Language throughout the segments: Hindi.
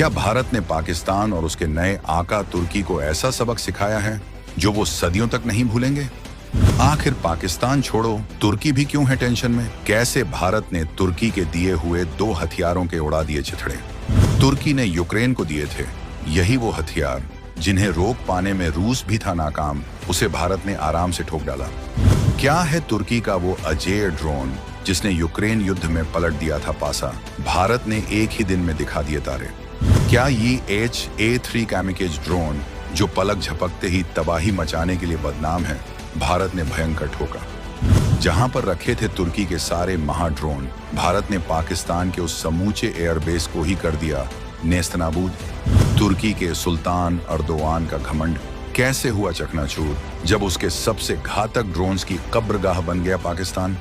क्या भारत ने पाकिस्तान और उसके नए आका तुर्की को ऐसा सबक सिखाया है जो वो सदियों तक नहीं भूलेंगे? आखिर पाकिस्तान छोड़ो, तुर्की भी क्यों है टेंशन में? कैसे भारत ने तुर्की के दिए हुए 2 हथियारों के उड़ा दिए चिथड़े? तुर्की ने यूक्रेन को दिए थे यही वो हथियार जिन्हें रोक पाने में रूस भी था नाकाम, उसे भारत ने आराम से ठोक डाला। क्या है तुर्की का वो अजेय ड्रोन जिसने यूक्रेन युद्ध में पलट दिया था पासा? भारत ने एक ही दिन में दिखा दिए तारे। क्या ये HA-3 कैमिकेज ड्रोन जो पलक झपकते ही तबाही मचाने के लिए बदनाम है, भारत ने भयंकर ठोका। जहां पर रखे थे तुर्की के सारे महाड्रोन, भारत ने पाकिस्तान के उस समूचे एयरबेस को ही कर दिया नेस्तनाबूद। तुर्की के सुल्तान अर्दोआन का घमंड कैसे हुआ चकनाचूर जब उसके सबसे घातक ड्रोन्स की कब्रगाह बन गया पाकिस्तान?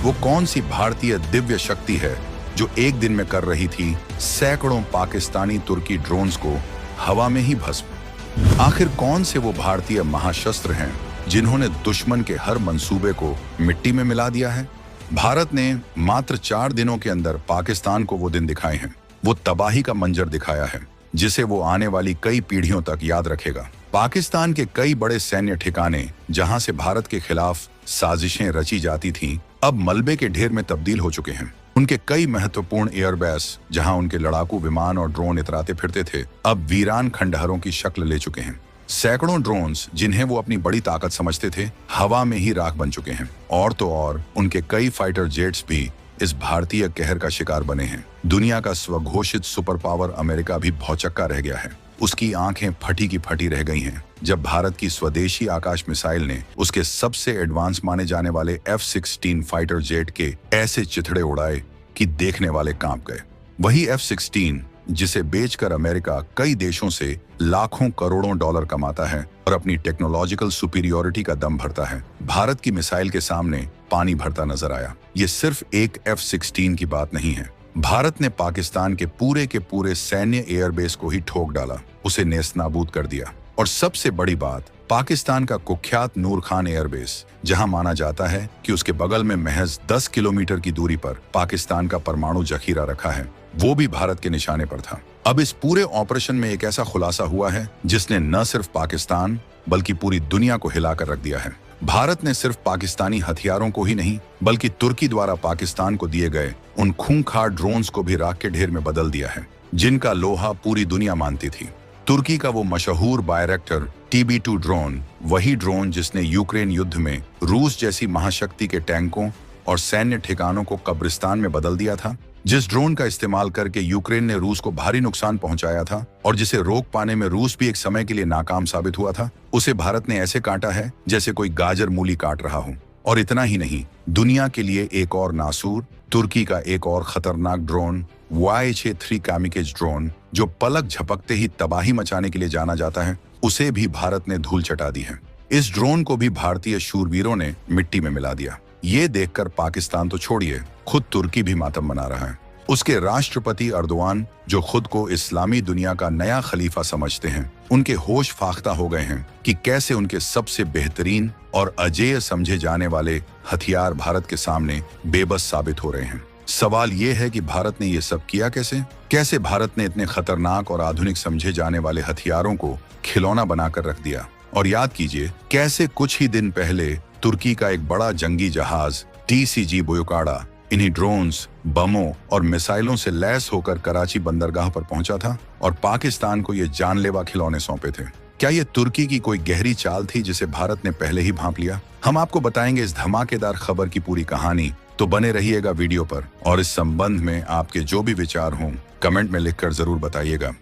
वो कौन सी भारतीय दिव्य शक्ति है जो एक दिन में कर रही थी सैकड़ों पाकिस्तानी तुर्की ड्रोन्स को हवा में ही भस्म? आखिर कौन से वो भारतीय महाशस्त्र हैं जिन्होंने दुश्मन के हर मंसूबे को मिट्टी में मिला दिया है? भारत ने मात्र 4 दिनों के अंदर पाकिस्तान को वो दिन दिखाए हैं, वो तबाही का मंजर दिखाया है जिसे वो आने वाली कई पीढ़ियों तक याद रखेगा। पाकिस्तान के कई बड़े सैन्य ठिकाने जहां से भारत के खिलाफ साजिशें रची जाती थीं, अब मलबे के ढेर में तब्दील हो चुके हैं। उनके कई महत्वपूर्ण एयरबेस जहां उनके लड़ाकू विमान और ड्रोन इतराते फिरते थे, अब वीरान खंडहरों की शक्ल ले चुके हैं। सैकड़ों ड्रोन्स जिन्हें वो अपनी बड़ी ताकत समझते थे, हवा में ही राख बन चुके हैं। और तो और उनके कई फाइटर जेट्स भी इस भारतीय कहर का शिकार बने हैं। दुनिया का स्वघोषित सुपर पावर अमेरिका भी भौचक्का रह गया है। उसकी आंखें फटी की फटी रह गई हैं जब भारत की स्वदेशी आकाश मिसाइल ने उसके सबसे एडवांस माने जाने वाले F-16 फाइटर जेट के ऐसे चिथड़े उड़ाए कि देखने वाले कांप गए। वही F-16 जिसे बेचकर अमेरिका कई देशों से लाखों करोड़ों डॉलर कमाता है और अपनी टेक्नोलॉजिकल सुपीरियोरिटी का दम भरता है, भारत की मिसाइल के सामने पानी भरता नजर आया। ये सिर्फ एक F-16 की बात नहीं है। भारत ने पाकिस्तान के पूरे सैन्य एयरबेस को ही ठोक डाला, उसे नेस्तनाबूद कर दिया। और सबसे बड़ी बात, पाकिस्तान का कुख्यात नूर खान एयरबेस, जहां माना जाता है कि उसके बगल में महज 10 किलोमीटर की दूरी पर पाकिस्तान का परमाणु जखीरा रखा है, वो भी भारत के निशाने पर था। अब इस पूरे ऑपरेशन में एक ऐसा खुलासा हुआ है जिसने न सिर्फ पाकिस्तान बल्कि पूरी दुनिया को हिलाकर रख दिया है। भारत ने सिर्फ पाकिस्तानी हथियारों को ही नहीं बल्कि तुर्की द्वारा पाकिस्तान को दिए गए उन खूंखार ड्रोन्स को भी राख के ढेर में बदल दिया है जिनका लोहा पूरी दुनिया मानती थी। तुर्की का वो मशहूर बायरेक्टर TB2 ड्रोन, वही ड्रोन जिसने यूक्रेन युद्ध में रूस जैसी महाशक्ति के टैंकों और सैन्य ठिकानों को कब्रिस्तान में बदल दिया था, जिस ड्रोन का इस्तेमाल करके यूक्रेन ने रूस को भारी नुकसान पहुंचाया था और जिसे रोक पाने में रूस भी एक समय के लिए नाकाम साबित हुआ था, उसे भारत ने ऐसे काटा है जैसे कोई गाजर मूली काट रहा हो। और इतना ही नहीं, दुनिया के लिए एक और नासूर, तुर्की का एक और खतरनाक ड्रोन YH-3 कैमिकेज ड्रोन जो पलक झपकते ही तबाही मचाने के लिए जाना जाता है, उसे भी भारत ने धूल चटा दी है। इस ड्रोन को भी भारतीय शूरवीरों ने मिट्टी में मिला दिया। ये देखकर पाकिस्तान तो छोड़िए, खुद तुर्की भी मातम मना रहा है। उसके राष्ट्रपति अर्दोआन, जो खुद को इस्लामी दुनिया का नया खलीफा समझते हैं, उनके होश फाख्ता हो गए हैं कि कैसे उनके सबसे बेहतरीन और अजेय समझे जाने वाले हथियार भारत के सामने बेबस साबित हो रहे हैं। सवाल ये है कि भारत ने ये सब किया कैसे? कैसे भारत ने इतने खतरनाक और आधुनिक समझे जाने वाले हथियारों को खिलौना बनाकर रख दिया? और याद कीजिए, कैसे कुछ ही दिन पहले तुर्की का एक बड़ा जंगी जहाज TCG बुयोकाड़ा इन्हीं ड्रोन्स, बमों और मिसाइलों से लैस होकर कराची बंदरगाह पर पहुंचा था और पाकिस्तान को ये जानलेवा खिलौने सौंपे थे। क्या ये तुर्की की कोई गहरी चाल थी जिसे भारत ने पहले ही भांप लिया? हम आपको बताएंगे इस धमाकेदार खबर की पूरी कहानी, तो बने रहिएगा वीडियो पर। और इस संबंध में आपके जो भी विचार हों, कमेंट में लिखकर जरूर बताइएगा।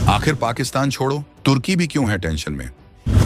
आखिर पाकिस्तान छोड़ो, तुर्की भी क्यों है टेंशन में?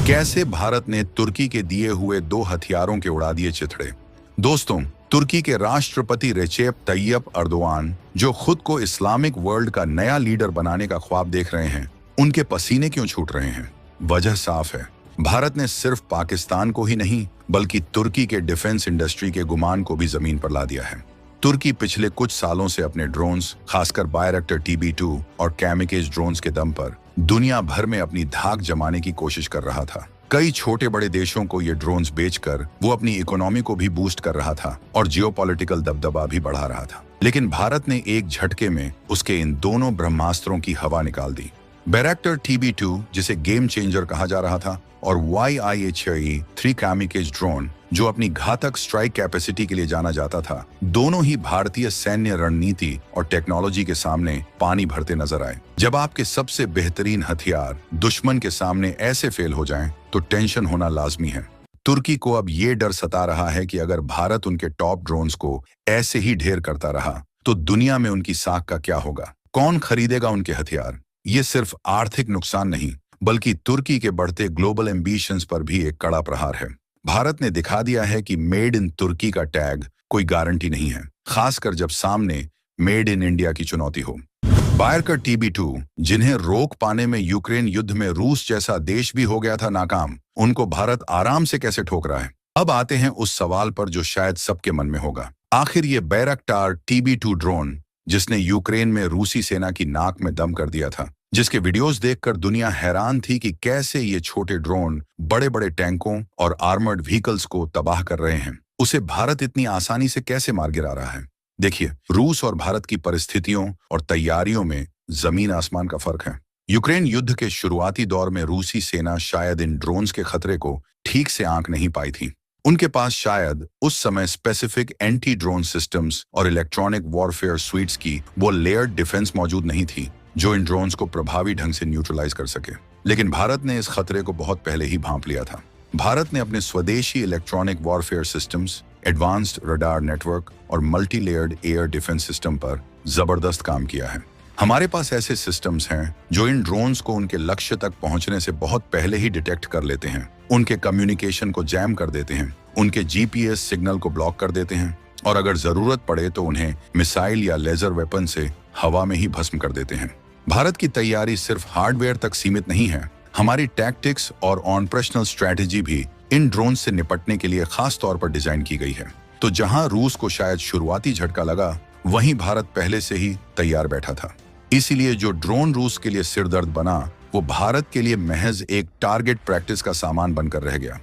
कैसे भारत ने तुर्की के दिए हुए 2 हथियारों के उड़ा दिए चिथड़े? दोस्तों, तुर्की के राष्ट्रपति रेचेप तैयप अर्दोआन, जो खुद को इस्लामिक वर्ल्ड का नया लीडर बनाने का ख्वाब देख रहे हैं, उनके पसीने क्यों छूट रहे हैं? वजह साफ है, भारत ने सिर्फ पाकिस्तान को ही नहीं बल्कि तुर्की के डिफेंस इंडस्ट्री के गुमान को भी जमीन पर ला दिया है। तुर्की पिछले कुछ सालों से अपने ड्रोन्स, खासकर बायरेक्टर TB2 और कैमिकेज ड्रोन्स के दम पर दुनिया भर में अपनी धाक जमाने की कोशिश कर रहा था। कई छोटे बड़े देशों को ये ड्रोन्स बेचकर वो अपनी इकोनॉमी को भी बूस्ट कर रहा था और जियोपॉलिटिकल दबदबा भी बढ़ा रहा था। लेकिन भारत ने एक झटके में उसके इन दोनों ब्रह्मास्त्रों की हवा निकाल दी। बैरक्टर TB2, जिसे गेम चेंजर कहा जा रहा था, और YIHE-3 कामिकेज ड्रोन, जो अपनी घातक स्ट्राइक कैपेसिटी के लिए जाना जाता था, दोनों ही भारतीय सैन्य रणनीति और टेक्नोलॉजी के सामने पानी भरते नजर आए। जब आपके सबसे बेहतरीन हथियार दुश्मन के सामने ऐसे फेल हो जाएं, तो टेंशन होना लाजमी है। तुर्की को अब ये डर सता रहा है कि अगर भारत उनके टॉप ड्रोन्स को ऐसे ही ढेर करता रहा तो दुनिया में उनकी साख का क्या होगा? कौन खरीदेगा उनके हथियार? ये सिर्फ आर्थिक नुकसान नहीं, बल्कि तुर्की के बढ़ते ग्लोबल एम्बिशंस पर भी एक कड़ा प्रहार है। भारत ने दिखा दिया है कि मेड इन तुर्की का टैग कोई गारंटी नहीं है, खासकर जब सामने मेड इन इंडिया की चुनौती हो। बैरक्टर TB2, जिन्हें रोक पाने में यूक्रेन युद्ध में रूस जैसा देश भी हो गया था नाकाम, उनको भारत आराम से कैसे ठोक रहा है? अब आते हैं उस सवाल पर जो शायद सबके मन में होगा। आखिर ये बैरक्टर TB2 ड्रोन, जिसने यूक्रेन में रूसी सेना की नाक में दम कर दिया था, जिसके वीडियोस देखकर दुनिया हैरान थी कि कैसे ये छोटे ड्रोन बड़े बड़े टैंकों और आर्मर्ड व्हीकल्स को तबाह कर रहे हैं, उसे भारत इतनी आसानी से कैसे मार गिरा रहा है? देखिए, रूस और भारत की परिस्थितियों और तैयारियों में जमीन आसमान का फर्क है। यूक्रेन युद्ध के शुरुआती दौर में रूसी सेना शायद इन ड्रोन्स के खतरे को ठीक से आंक नहीं पाई थी। उनके पास शायद उस समय स्पेसिफिक एंटी ड्रोन सिस्टम्स और इलेक्ट्रॉनिक वॉरफेयर स्वीट्स की वो लेयर्ड डिफेंस मौजूद नहीं थी जो इन ड्रोन्स को प्रभावी ढंग से न्यूट्रलाइज कर सके। लेकिन भारत ने इस खतरे को बहुत पहले ही भांप लिया था। भारत ने अपने स्वदेशी electronic warfare systems, advanced radar network और multi layered air defence system पर जबरदस्त काम किया है। हमारे पास ऐसे सिस्टम्स हैं जो इन ड्रोन्स को उनके लक्ष्य तक पहुंचने से बहुत पहले ही डिटेक्ट कर लेते हैं, उनके कम्युनिकेशन को जैम कर देते हैं, उनके GPS सिग्नल को ब्लॉक कर देते हैं और अगर जरूरत पड़े तो उन्हें मिसाइल या लेजर वेपन से हवा में ही भस्म कर देते हैं। भारत की तैयारी सिर्फ हार्डवेयर तक सीमित नहीं है, हमारी टैक्टिक्स और ऑपरेशनल स्ट्रैटेजी भी इन ड्रोन से निपटने के लिए खास तौर पर डिजाइन की गई है। तो जहां रूस को शायद शुरुआती झटका लगा, वहीं भारत पहले से ही तैयार बैठा था। इसीलिए जो ड्रोन रूस के लिए सिरदर्द बना, वो भारत के लिए महज एक टारगेट प्रैक्टिस का सामान बनकर रह गया।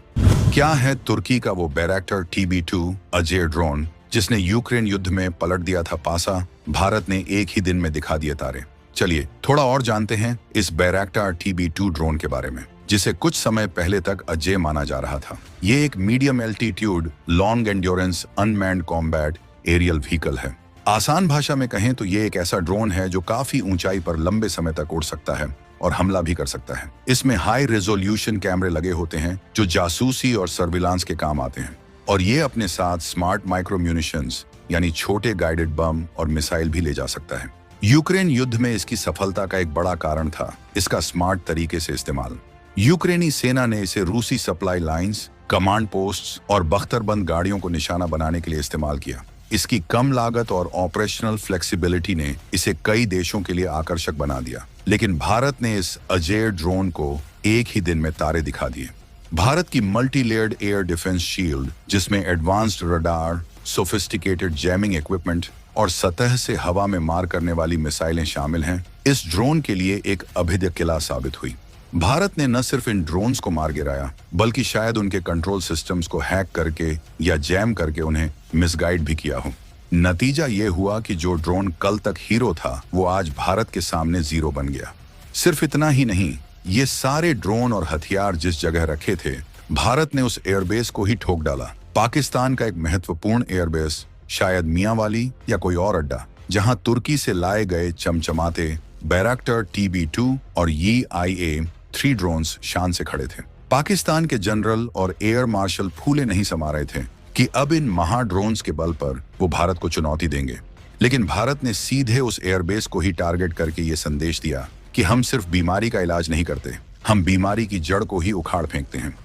क्या है तुर्की का वो बैरक्टर TB2 अजय ड्रोन, जिसने यूक्रेन युद्ध में पलट दिया था पासा? भारत ने एक ही दिन में दिखा दिए तारे। चलिए थोड़ा और जानते हैं इस बैरक्टर TB2 ड्रोन के बारे में, जिसे कुछ समय पहले तक अजय माना जा रहा था। ये एक medium altitude long endurance unmanned combat aerial vehicle है। आसान भाषा में कहें तो ये एक ऐसा ड्रोन है जो काफी ऊंचाई पर लंबे समय तक उड़ सकता है और हमला भी कर सकता है। इसमें हाई रेजोल्यूशन कैमरे लगे होते हैं जो जासूसी और सर्विलांस के काम आते हैं, और ये अपने साथ स्मार्ट माइक्रो म्यूनिशंस यानी छोटे गाइडेड बम और मिसाइल भी ले जा सकता है। यूक्रेन युद्ध में इसकी सफलता का एक बड़ा कारण था इसका स्मार्ट तरीके से इस्तेमाल। यूक्रेनी सेना ने इसे रूसी सप्लाई लाइंस, कमांड पोस्ट्स और बख्तरबंद गाड़ियों को निशाना बनाने के लिए इस्तेमाल किया। इसकी कम लागत और ऑपरेशनल फ्लेक्सिबिलिटी ने इसे कई देशों के लिए आकर्षक बना दिया। लेकिन भारत ने इस अजय ड्रोन को एक ही दिन में तारे दिखा दिए। भारत की multi layered air defence shield, जिसमें advanced radar, sophisticated jamming equipment और सतह से हवा में मार करने वाली मिसाइलें शामिल हैं, इस ड्रोन के लिए एक अभेद्य किला साबित हुई। भारत ने न सिर्फ इन ड्रोन्स को मार गिराया, बल्कि शायद उनके कंट्रोल सिस्टम्स को हैक करके या जैम करके उन्हें मिसगाइड भी किया हो। नतीजा ये हुआ कि जो ड्रोन कल तक हीरो था, वो आज भारत के सामने जीरो बन गया। सिर्फ इतना ही नहीं, ये सारे ड्रोन और हथियार जिस जगह रखे थे, भारत ने उस एयरबेस को ही ठोक डाला। पाकिस्तान का एक महत्वपूर्ण एयरबेस, शायद मियांवाली या कोई और अड्डा, जहां तुर्की से लाए गए चमचमाते बैरक्टर TB2 और YIA-3 ड्रोन्स शान से खड़े थे। पाकिस्तान के जनरल और एयर मार्शल फूले नहीं समा रहे थे कि अब इन महा ड्रोन्स के बल पर वो भारत को चुनौती देंगे। लेकिन भारत ने सीधे उस एयरबेस को ही टारगेट करके ये संदेश दिया कि हम सिर्फ बीमारी का इलाज नहीं करते, हम बीमारी की जड़ को ही उखाड़ फेंकते हैं।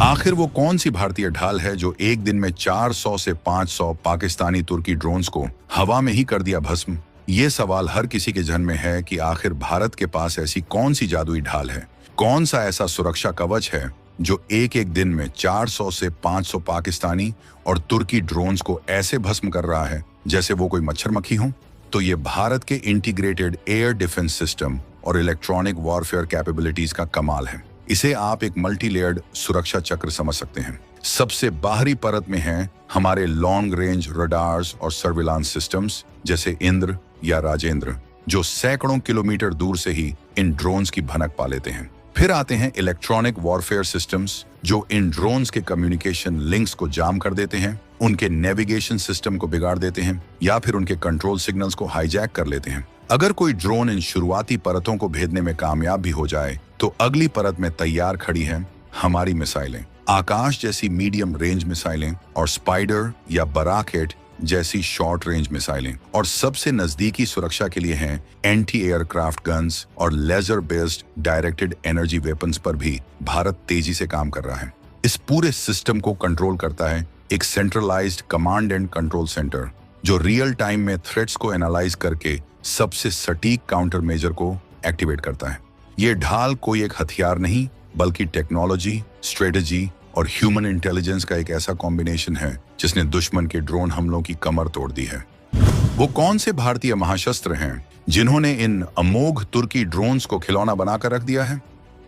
आखिर वो कौन सी भारतीय ढाल है जो एक दिन में 400 से 500 पाकिस्तानी तुर्की ड्रोन्स को हवा में ही कर दिया भस्म? ये सवाल हर किसी के जहन में है कि आखिर भारत के पास ऐसी कौन सी जादुई ढाल है, कौन सा ऐसा सुरक्षा कवच है जो एक एक दिन में 400 से 500 पाकिस्तानी और तुर्की ड्रोन्स को ऐसे भस्म कर रहा है जैसे वो कोई मच्छर मक्खी हो? तो ये भारत के इंटीग्रेटेड एयर डिफेंस सिस्टम और इलेक्ट्रॉनिक वॉरफेयर कैपेबिलिटीज का कमाल है। इसे आप एक मल्टी लेयर्ड सुरक्षा चक्र समझ सकते हैं। सबसे बाहरी परत में हैं हमारे लॉन्ग रेंज रडार्स और सर्विलांस सिस्टम्स जैसे इंद्र या राजेंद्र, जो सैकड़ों किलोमीटर दूर से ही इन ड्रोन्स की भनक पा लेते हैं। फिर आते हैं इलेक्ट्रॉनिक वॉरफेयर सिस्टम्स, जो इन ड्रोन्स के कम्युनिकेशन लिंक्स को जाम कर देते हैं, उनके नेविगेशन सिस्टम को बिगाड़ देते हैं या फिर उनके कंट्रोल सिग्नल्स को हाईजैक कर लेते हैं। अगर कोई ड्रोन इन शुरुआती परतों को भेदने में कामयाब भी हो जाए तो अगली परत में तैयार खड़ी हैं हमारी मिसाइलें, आकाश जैसी मीडियम रेंज मिसाइलें और स्पाइडर या बराकेट जैसी शॉर्ट रेंज मिसाइलें। और सबसे नजदीकी सुरक्षा के लिए हैं एंटी एयरक्राफ्ट गन्स और laser based directed energy weapons पर भी भारत तेजी से काम कर रहा है। इस पूरे सिस्टम को कंट्रोल करता है एक centralised command and control centre, जो रियल टाइम में थ्रेट्स को एनालाइज करके सबसे सटीक काउंटर मेजर को एक्टिवेट करता है। ये ढाल कोई एक हथियार नहीं, बल्कि टेक्नोलॉजी, स्ट्रेटेजी और ह्यूमन इंटेलिजेंस का एक ऐसा कॉम्बिनेशन है जिसने दुश्मन के ड्रोन हमलों की कमर तोड़ दी है। वो कौन से भारतीय महाशस्त्र हैं जिन्होंने इन अमोघ तुर्की ड्रोन्स को खिलौना बनाकर रख दिया है?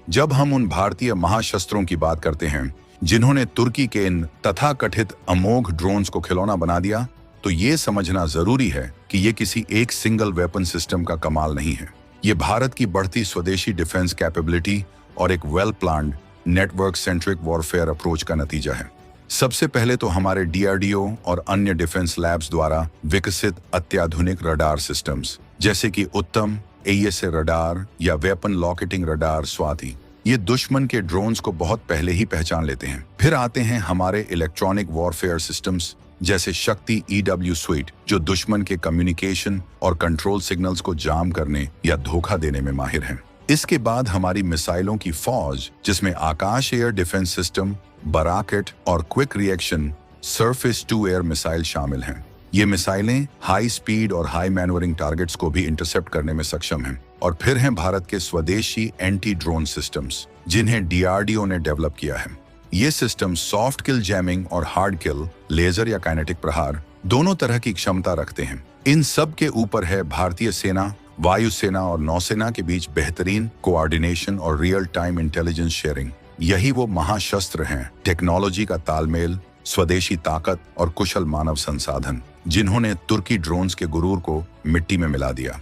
जब हम उन भारतीय महाशस्त्रों की बात करते हैं जिन्होंने तुर्की के इन तथाकथित अमोघ ड्रोन्स को खिलौना बना दिया, तो ये समझना जरूरी है कि ये किसी एक सिंगल वेपन सिस्टम का कमाल नहीं है। ये भारत की बढ़ती स्वदेशी डिफेंस कैपेबिलिटी और एक well planned network centric warfare approach का नतीजा है। सबसे पहले तो हमारे DRDO और अन्य डिफेंस लैब्स द्वारा विकसित अत्याधुनिक रडार सिस्टम्स जैसे कि उत्तम AESA रडार या वेपन लॉकेटिंग रडार स्वाति, ये दुश्मन के ड्रोन्स को बहुत पहले ही पहचान लेते हैं। फिर आते हैं हमारे इलेक्ट्रॉनिक वॉरफेयर सिस्टम्स जैसे शक्ति EW स्वीट, जो दुश्मन के कम्युनिकेशन और कंट्रोल सिग्नल्स को जाम करने या धोखा देने में माहिर हैं। इसके बाद हमारी मिसाइलों की फौज, जिसमें आकाश एयर डिफेंस सिस्टम, बराकेट और quick reaction surface to air missile शामिल हैं। ये मिसाइलें हाई स्पीड और हाई मैनवरिंग टारगेट्स को भी इंटरसेप्ट करने में सक्षम हैं। और फिर हैं भारत के स्वदेशी एंटी ड्रोन सिस्टम्स, जिन्हें DRDO ने डेवलप किया है। ये सिस्टम सॉफ्ट किल जैमिंग और हार्ड किल, लेजर या काइनेटिक प्रहार, दोनों तरह की क्षमता रखते हैं। इन सब के ऊपर है भारतीय सेना, वायुसेना और नौसेना के बीच बेहतरीन कोऑर्डिनेशन और रियल टाइम इंटेलिजेंस शेयरिंग। यही वो महाशस्त्र हैं, टेक्नोलॉजी का तालमेल, स्वदेशी ताकत और कुशल मानव संसाधन, जिन्होंने तुर्की ड्रोन्स के गुरूर को मिट्टी में मिला दिया।